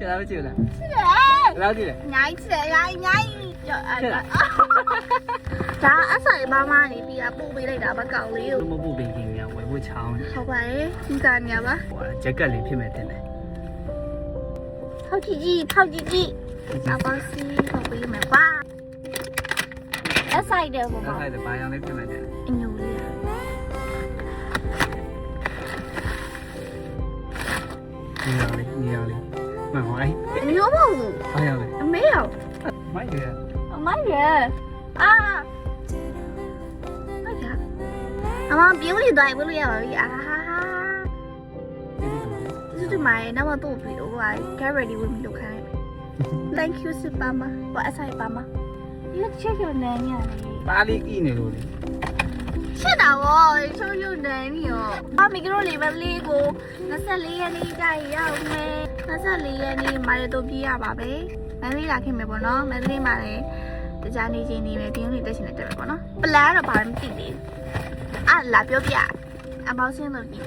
ချက်သားမချက်လား ချစ်တယ် လောက်ကြည့်လေ အများကြီးချစ်တယ်အများကြီးဒါအဆိုင်မမနေပြီးပို့ပေးလိုက်တာမကောက်လေးကို မပူပင်ခင်ကဝယ်ဖို့ချောင်း ဟုတ်ပါရဲ့ဒီကညာပါ ဟိုဂျက်ကက်လေးဖြစ်မဲ့တင်တယ် ဖောက်ကြည့်နောက်ပါစီပို့ပေးမယ်ကွာအဆိုင်တယ်ပေါ့ နောက်ဆိုင်ဘာရောင်လေးဖြစ်မဲ့တင် အညိုလေး နေရာလေးမှန်ပါအဲ့ အညိုမဟုတ်ဘူး ဘာရောင်လဲ အမေရော မိုက်ရ အမရအာဟုတ်ကဲ့အမပြုံးနေတိုင်းဘလို့ရပါပြီအာဒီဒီမိုင်နောက်တော့ပြီးတော့ဟာ get ready with me လို့ခိုင်း thank you စပါမဘာအဆိုင်ပါမဒီကချက်ရနေညာလေ ပါလေးကြည့်နေလို့လေ ရှင်းတာဗောချိုးရုံနေနေရောမိကရိုလေးပဲလေးကို24ရက်နေ့ကြာရောက်မယ်24ရက်နေ့မာရတော့ပြရပါပဲမန်လေးလာခင်မယ်ပေါ့နော်မန်လေးမှာလည်းကြာနေချင်းနေပဲပြင်းလေးတက်ရှင်နေတက်မယ်ပေါ့နော်ပလန်တော့ဘာမှမသိသေးဘူးလာပြောပြအပေါင်းစင်းလို့ပြီ